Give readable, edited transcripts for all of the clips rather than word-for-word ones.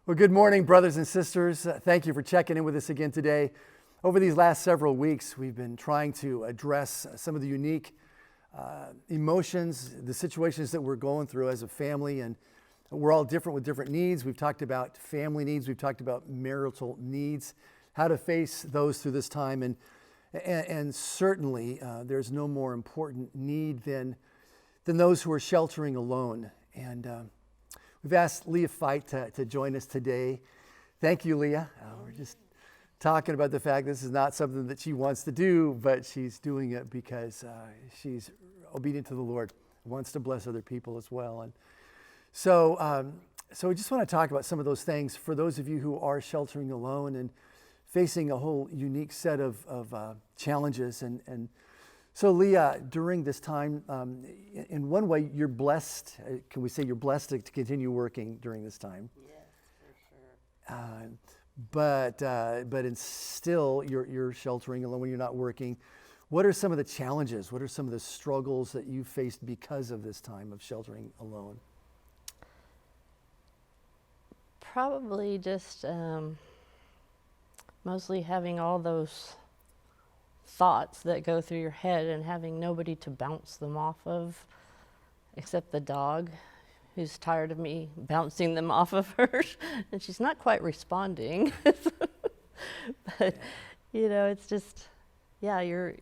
Well, good morning, brothers and sisters. Thank you for checking in with us again today. Over these last several weeks, we've been trying to address some of the unique emotions, the situations that we're going through as a family, and we're all different with different needs. We've talked about family needs, we've talked about marital needs, how to face those through this time, and certainly there's no more important need than those who are sheltering alone. And we've asked Leah Fight to join us today. Thank you, Leah. We're just talking about the fact this is not something that she wants to do, but she's doing it because she's obedient to the Lord, wants to bless other people as well. And so we just want to talk about some of those things for those of you who are sheltering alone and facing a whole unique set of challenges. And so, Leah, during this time, in one way, you're blessed. Can we say you're blessed to continue working during this time? Yes, for sure. But still, you're sheltering alone when you're not working. What are some of the challenges? What are some of the struggles that you faced because of this time of sheltering alone? Probably just mostly having all those thoughts that go through your head and having nobody to bounce them off of except the dog, who's tired of me bouncing them off of her. And she's not quite responding. But, it's just, your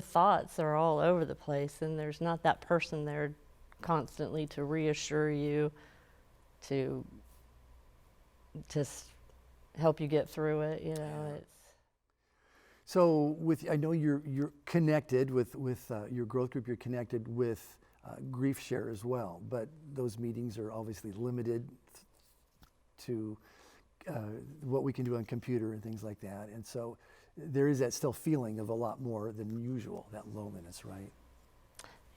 thoughts are all over the place, and there's not that person there constantly to reassure you, to just help you get through it, it's. So I know you're connected with your growth group. You're connected with Grief Share as well, but those meetings are obviously limited to what we can do on computer and things like that. And so there is that still feeling of a lot more than usual, that loneliness, right?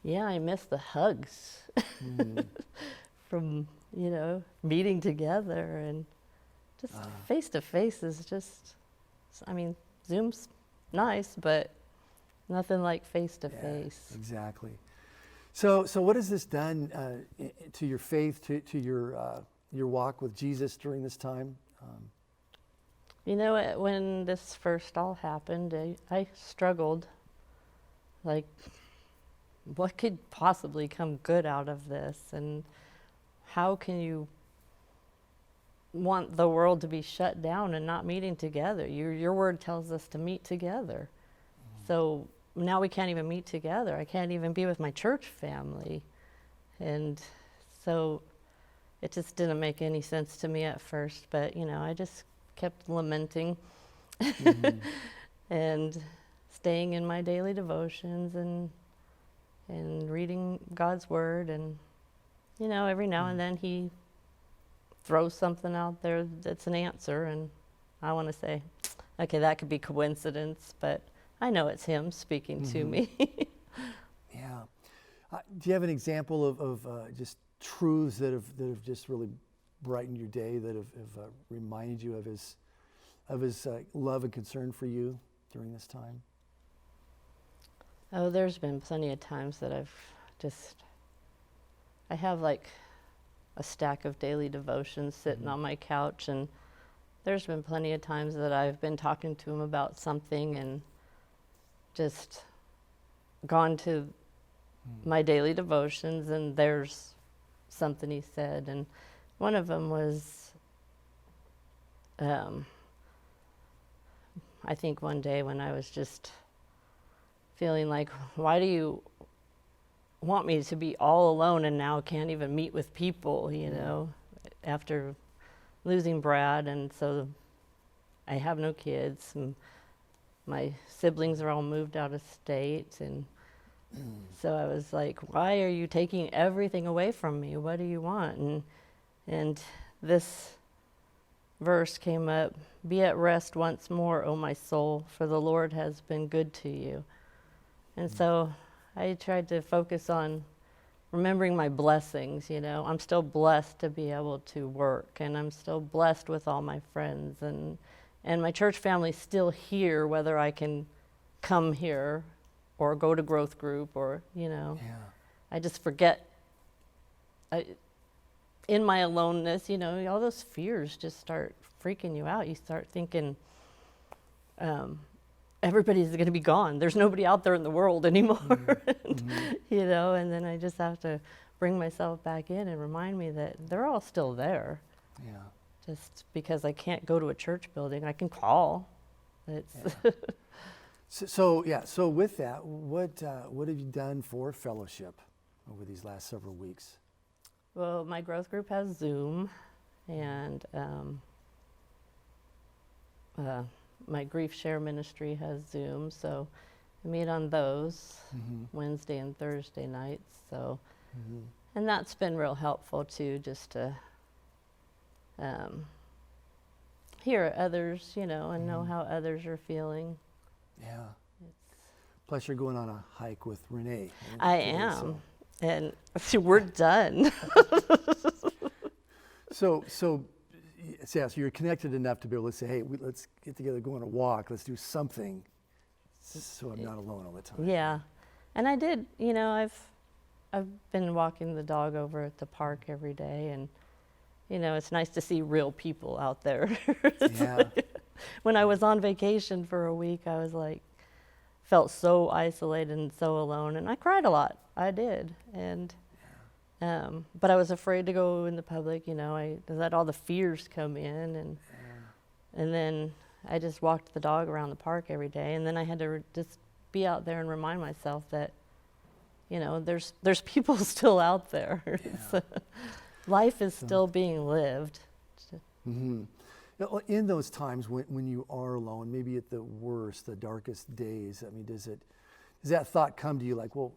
Yeah, I miss the hugs from meeting together, and just face to face is just. Zoom's nice, but nothing like face to face. Exactly. So what has this done to your faith, to your walk with Jesus during this time? When this first all happened, I struggled. Like, what could possibly come good out of this? And how can you want the world to be shut down and not meeting together? Your word tells us to meet together. So now we can't even meet together. I can't even be with my church family. And so it just didn't make any sense to me at first, but I just kept lamenting and staying in my daily devotions and reading God's word, and every now and then he throws something out there that's an answer, and I want to say, okay, that could be coincidence, but I know it's him speaking to me. Yeah. Do you have an example of just truths that have just really brightened your day, that have reminded you of his love and concern for you during this time? Oh, there's been plenty of times that I have like a stack of daily devotions sitting on my couch, and there's been plenty of times that I've been talking to him about something and just gone to my daily devotions, and there's something he said, and one of them was I think one day when I was just feeling like, why do you want me to be all alone and now can't even meet with people, after losing Brad, and so I have no kids, and my siblings are all moved out of state, and so I was like, why are you taking everything away from me? What do you want? And this verse came up, be at rest once more, O my soul, for the Lord has been good to you. And so I tried to focus on remembering my blessings, I'm still blessed to be able to work, and I'm still blessed with all my friends, and my church family's still here, whether I can come here or go to growth group or, Yeah. I just forget in my aloneness, all those fears just start freaking you out. You start thinking, everybody's going to be gone. There's nobody out there in the world anymore. And then I just have to bring myself back in and remind me that they're all still there. Yeah. Just because I can't go to a church building, I can call. It's So with that, what have you done for fellowship over these last several weeks? Well, my growth group has Zoom, and my grief share ministry has Zoom, so I meet on those Wednesday and Thursday nights. So, and that's been real helpful too, just to hear others, and know how others are feeling. Yeah. Plus, you're going on a hike with Renee. I am, and we're done. So you're connected enough to be able to say, hey, let's get together, go on a walk, let's do something, so I'm not alone all the time. Yeah, and I did. I've been walking the dog over at the park every day, and it's nice to see real people out there. Yeah. When I was on vacation for a week, I was felt so isolated and so alone, and I cried a lot. I did, and but I was afraid to go in the public. I let all the fears come in, and then I just walked the dog around the park every day, and then I had to just be out there and remind myself that there's people still out there. Yeah. Life is still being lived. Mm-hmm. Now, in those times when you are alone, maybe at the worst, the darkest days, I mean, does that thought come to you like, well,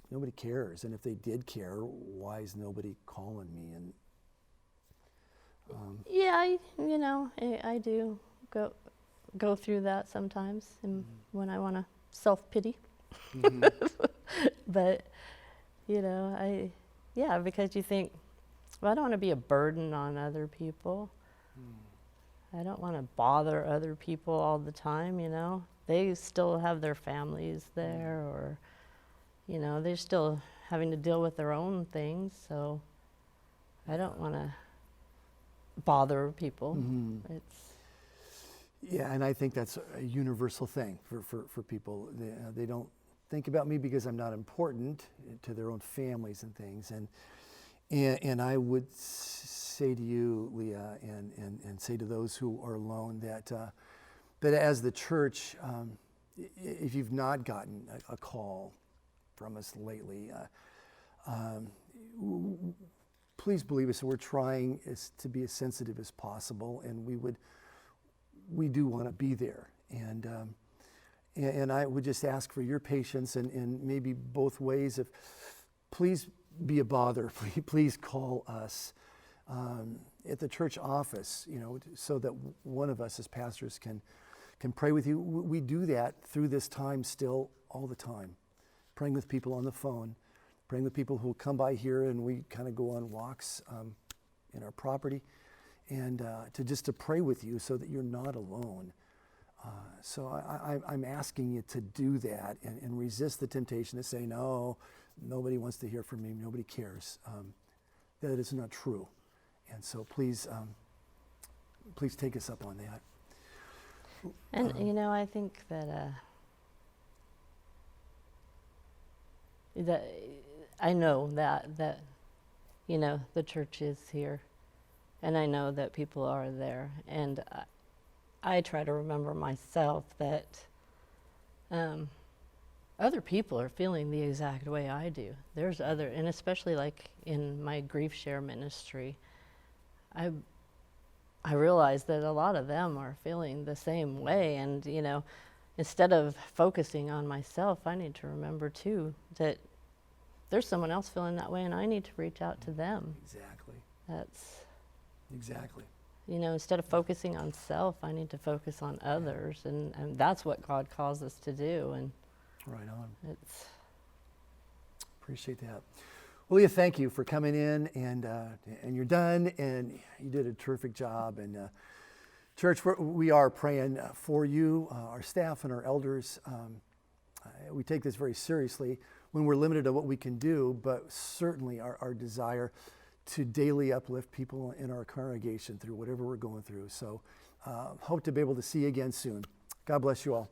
nobody cares, and if they did care, why is nobody calling me? And yeah, I do go through that sometimes, and when I want to self-pity. But because you think, well, I don't want to be a burden on other people. I don't want to bother other people all the time. They still have their families there, or they're still having to deal with their own things, so I don't want to bother people. Yeah, and I think that's a universal thing for people. They don't think about me because I'm not important to their own families and things. And I would say to you, Leah, and say to those who are alone that as the church, if you've not gotten a call from us lately, please believe us. We're trying to be as sensitive as possible, and we do want to be there. And I would just ask for your patience and maybe both ways. Please be a bother. Please call us at the church office, so that one of us as pastors can pray with you. We do that through this time still all the time, praying with people on the phone, praying with people who will come by here, and we kind of go on walks in our property, and to pray with you so that you're not alone. So I'm asking you to do that and resist the temptation to say, no, nobody wants to hear from me, nobody cares. That is not true. And so please take us up on that. And I think that that I know that the church is here, and I know that people are there, and I try to remember myself that other people are feeling the exact way I do. There's and especially in my grief share ministry, I realize that a lot of them are feeling the same way, and instead of focusing on myself, I need to remember too that there's someone else feeling that way, and I need to reach out to them. Exactly. That's exactly. Instead of focusing on self, I need to focus on others, and that's what God calls us to do. And right on. It's appreciate that. Well, Leah, thank you for coming in, and you're done, and you did a terrific job. And church, we are praying for you, our staff and our elders. We take this very seriously when we're limited to what we can do, but certainly our desire to daily uplift people in our congregation through whatever we're going through. So hope to be able to see you again soon. God bless you all.